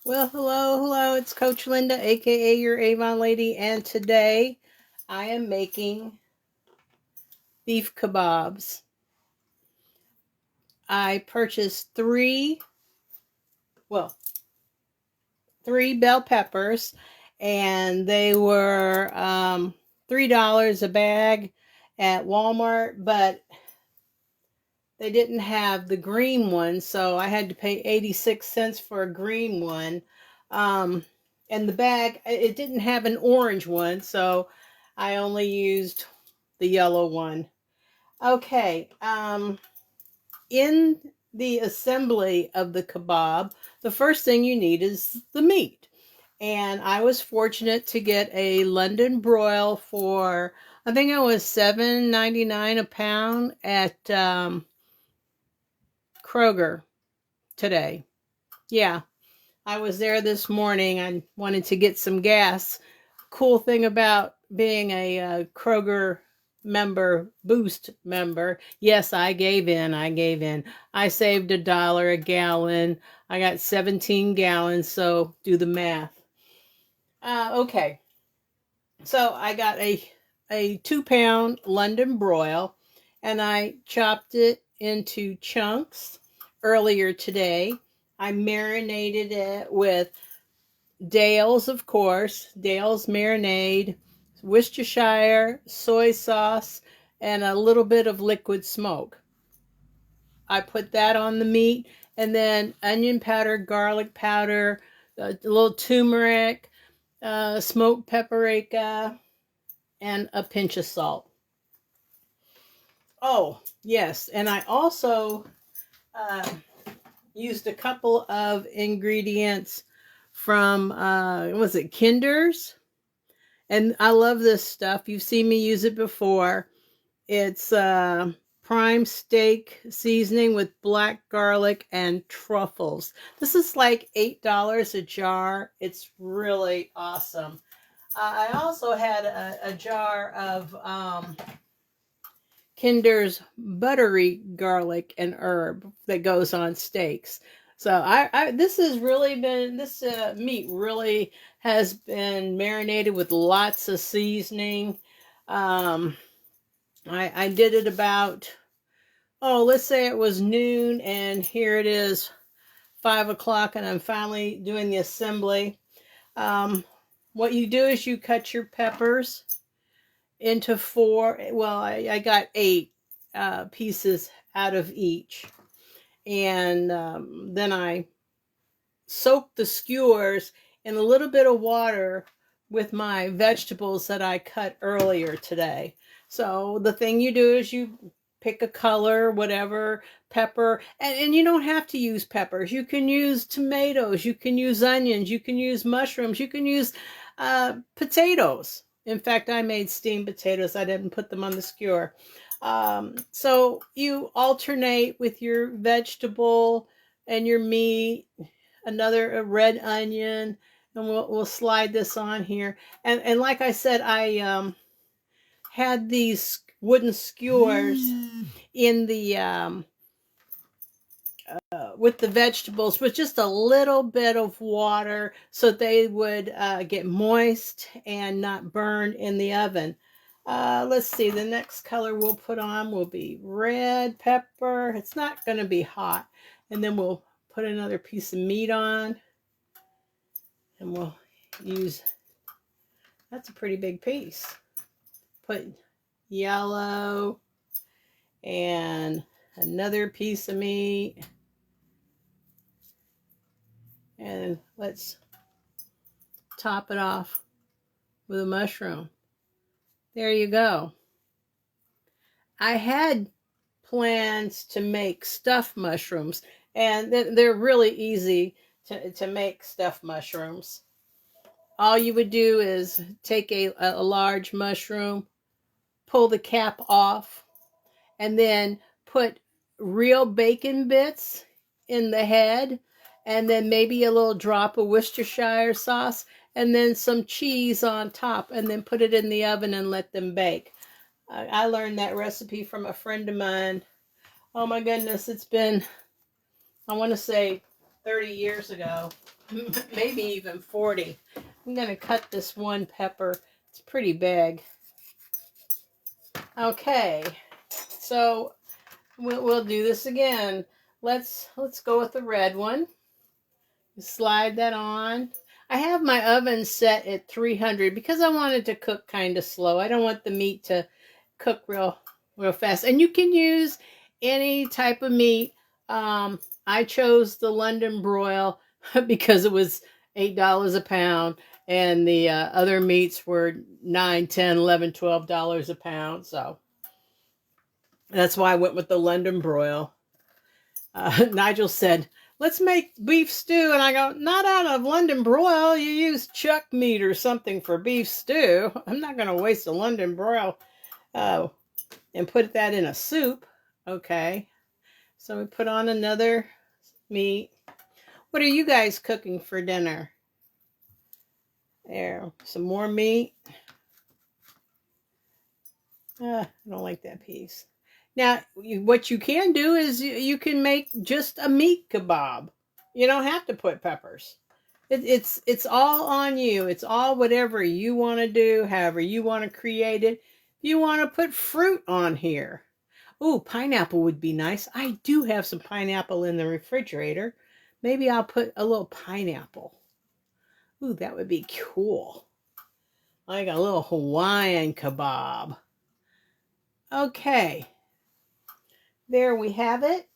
Well, hello, it's Coach Linda, aka your Avon Lady, and today I am making beef kebabs. I purchased three bell peppers, and they were $3 a bag at Walmart, but they didn't have the green one, so I had to pay 86 cents for a green one. Um, and the bag, it didn't have an orange one, so I only used the yellow one. Okay, in the assembly of the kebab, the first thing you need is the meat. And I was fortunate to get a London broil for, I think it was $7.99 a pound at Kroger today. Yeah, I was there this morning. I wanted to get some gas. Cool thing about being a Kroger member, Boost member. Yes, I gave in. I saved $1 a gallon. I got 17 gallons, so do the math. Okay, so I got a 2-pound London broil, and I chopped it into chunks earlier today. I marinated it with Dale's, of course, Dale's marinade, Worcestershire, soy sauce, and a little bit of liquid smoke. I put that on the meat, and then onion powder, garlic powder, a little turmeric, smoked paprika, and a pinch of salt. Oh, yes, and I also uh, used a couple of ingredients from, was it Kinder's? And I love this stuff. You've seen me use it before. It's prime steak seasoning with black garlic and truffles. This is like $8 a jar. It's really awesome. I also had a jar of Kinder's buttery garlic and herb that goes on steaks. So this has really been, this meat really has been marinated with lots of seasoning. I did it about, let's say it was noon, and here it is 5 o'clock, and I'm finally doing the assembly. What you do is you cut your peppers into four. Well, I got 8 pieces out of each. And then I soak the skewers in a little bit of water with my vegetables that I cut earlier today. So the thing you do is you pick a color, whatever, pepper, and you don't have to use peppers. You can use tomatoes, you can use onions, you can use mushrooms, you can use potatoes. In fact, I made steamed potatoes. I didn't put them on the skewer. So you alternate with your vegetable and your meat, another red onion, and we'll slide this on here. And like I said, I had these wooden skewers in the with the vegetables with just a little bit of water so they would get moist and not burn in the oven. Let's see, the next color we'll put on will be red pepper. It's not going to be hot. And then we'll put another piece of meat on, and we'll use, that's a pretty big piece. Put yellow and another piece of meat. And let's top it off with a mushroom. There you go. I had plans to make stuffed mushrooms, and they're really easy to make stuffed mushrooms. All you would do is take a large mushroom, pull the cap off, and then put real bacon bits in the head, and then maybe a little drop of Worcestershire sauce, and then some cheese on top, and then put it in the oven and let them bake. I learned that recipe from a friend of mine. Oh my goodness, it's been, I want to say 30 years ago, maybe even 40. I'm going to cut this one pepper. It's pretty big. Okay, so we'll do this again. Let's go with the red one. Slide that on. I have my oven set at 300 because I want it to cook kind of slow. I don't want the meat to cook real fast. And you can use any type of meat. I chose the London broil because it was $8 a pound, and the other meats were $9, $10, $11, $12 a pound. So that's why I went with the London broil. Nigel said, let's make beef stew. And I go, not out of London broil. You use chuck meat or something for beef stew. I'm not going to waste a London broil and put that in a soup. Okay. So we put on another meat. What are you guys cooking for dinner? There, some more meat. I don't like that piece. Now, what you can do is you can make just a meat kebab. You don't have to put peppers. It's all on you. It's all whatever you want to do, however you want to create it. If you want to put fruit on here. Ooh, pineapple would be nice. I do have some pineapple in the refrigerator. Maybe I'll put a little pineapple. Ooh, that would be cool. Like a little Hawaiian kebab. Okay. There we have it.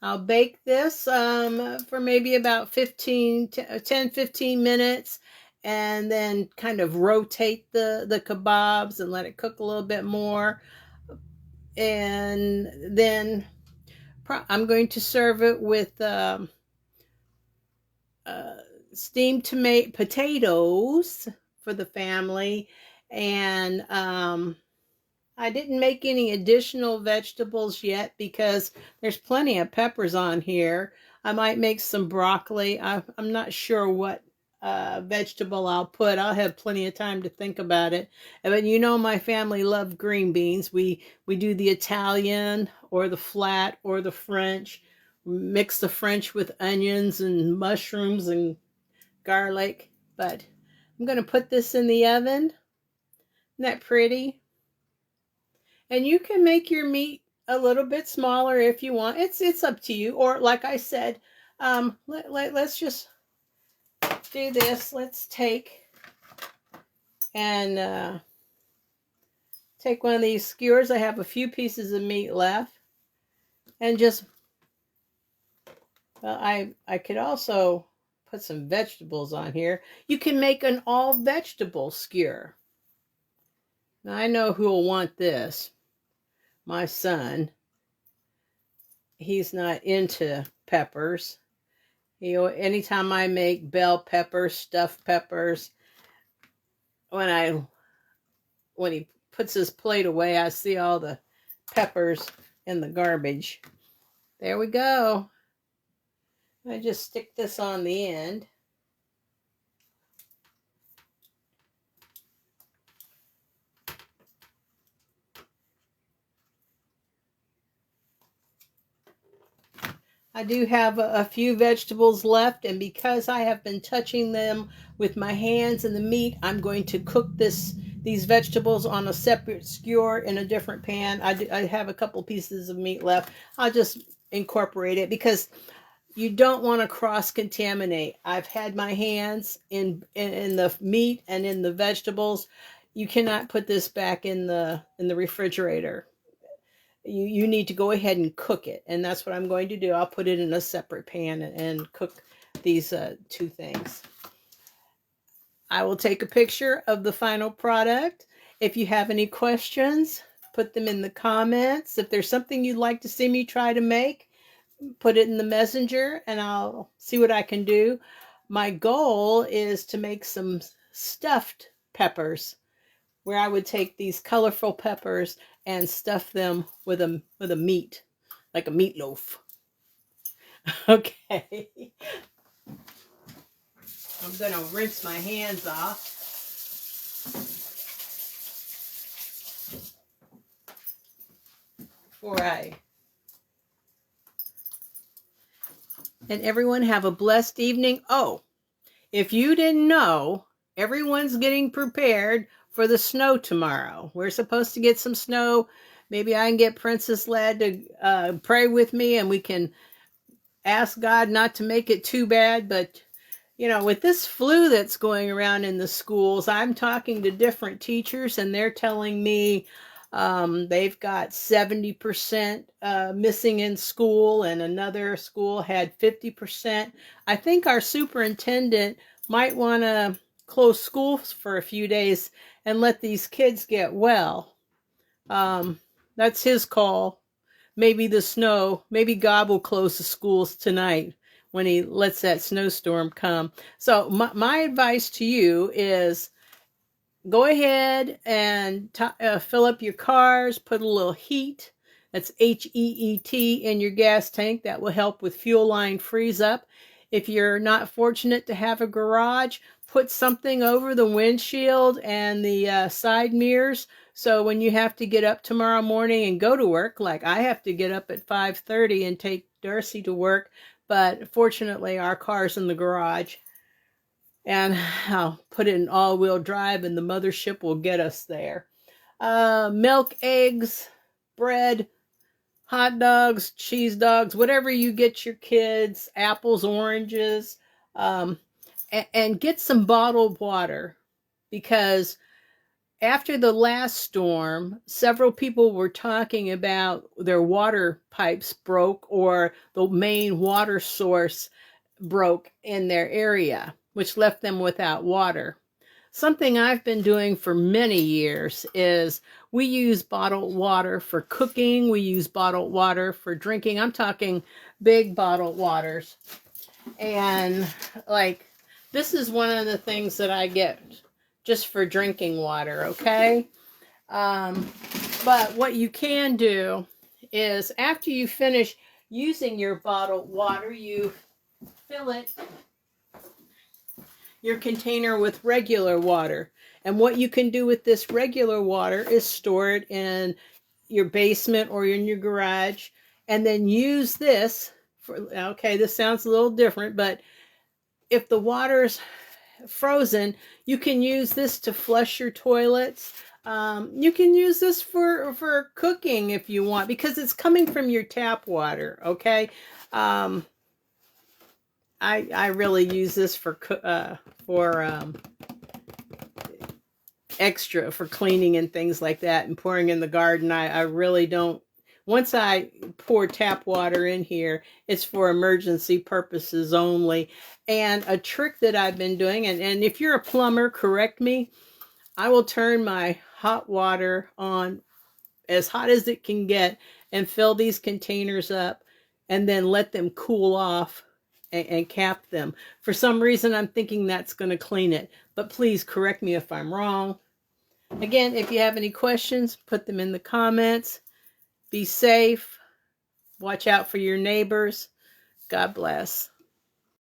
I'll bake this for maybe about 10-15 minutes, and then kind of rotate the kebabs and let it cook a little bit more. And then I'm going to serve it with steamed potatoes for the family. And I didn't make any additional vegetables yet because there's plenty of peppers on here. I might make some broccoli. I'm not sure what vegetable I'll put. I'll have plenty of time to think about it. But you know my family loves green beans. We do the Italian or the flat or the French. Mix the French with onions and mushrooms and garlic. But I'm going to put this in the oven. Isn't that pretty? And you can make your meat a little bit smaller if you want. It's up to you. Or like I said, let's just do this. Let's take one of these skewers. I have a few pieces of meat left. And just, well, I could also put some vegetables on here. You can make an all vegetable skewer. Now I know who will want this. My son. He's not into peppers. Anytime I make bell peppers, stuffed peppers, when he puts his plate away, I see all the peppers in the garbage. There we go. I just stick this on the end. I do have a few vegetables left, and because I have been touching them with my hands and the meat, I'm going to cook these vegetables on a separate skewer in a different pan. I have a couple pieces of meat left. I'll just incorporate it because you don't want to cross-contaminate. I've had my hands in the meat and in the vegetables. You cannot put this back in the refrigerator. You need to go ahead and cook it. And that's what I'm going to do. I'll put it in a separate pan and cook these two things. I will take a picture of the final product. If you have any questions, put them in the comments. If there's something you'd like to see me try to make, put it in the messenger and I'll see what I can do. My goal is to make some stuffed peppers, where I would take these colorful peppers and stuff them with a meat, like a meatloaf. Okay. I'm going to rinse my hands off. before and everyone have a blessed evening. Oh, if you didn't know, everyone's getting prepared for the snow tomorrow. We're supposed to get some snow. Maybe I can get Princess Lad to pray with me and we can ask God not to make it too bad. But, you know, with this flu that's going around in the schools, I'm talking to different teachers and they're telling me they've got 70% missing in school, and another school had 50%. I think our superintendent might want to close schools for a few days and let these kids get well. That's his call. Maybe the snow, maybe God will close the schools tonight when he lets that snowstorm come. So my advice to you is go ahead and fill up your cars, put a little heat, that's HEET, in your gas tank. That will help with fuel line freeze up. If you're not fortunate to have a garage, put something over the windshield and the side mirrors, so when you have to get up tomorrow morning and go to work, like I have to get up at 5:30 and take Darcy to work, but fortunately our car's in the garage. And I'll put it in all-wheel drive and the mothership will get us there. Milk, eggs, bread, hot dogs, cheese dogs, whatever you get your kids, apples, oranges, and get some bottled water, because after the last storm, several people were talking about their water pipes broke or the main water source broke in their area, which left them without water. Something I've been doing for many years is we use bottled water for cooking. We use bottled water for drinking. I'm talking big bottled waters. And like, this is one of the things that I get just for drinking water, okay? But what you can do is after you finish using your bottled water, you fill your container with regular water. And what you can do with this regular water is store it in your basement or in your garage, and then use this for, okay, this sounds a little different, but if the water's frozen, you can use this to flush your toilets. You can use this for cooking if you want, because it's coming from your tap water, okay? I really use this for extra, for cleaning and things like that, and pouring in the garden. I really don't. Once I pour tap water in here, it's for emergency purposes only. And a trick that I've been doing, and if you're a plumber, correct me, I will turn my hot water on as hot as it can get and fill these containers up and then let them cool off and cap them. For some reason, I'm thinking that's going to clean it, but please correct me if I'm wrong. Again, if you have any questions, put them in the comments. Be safe. Watch out for your neighbors. God bless.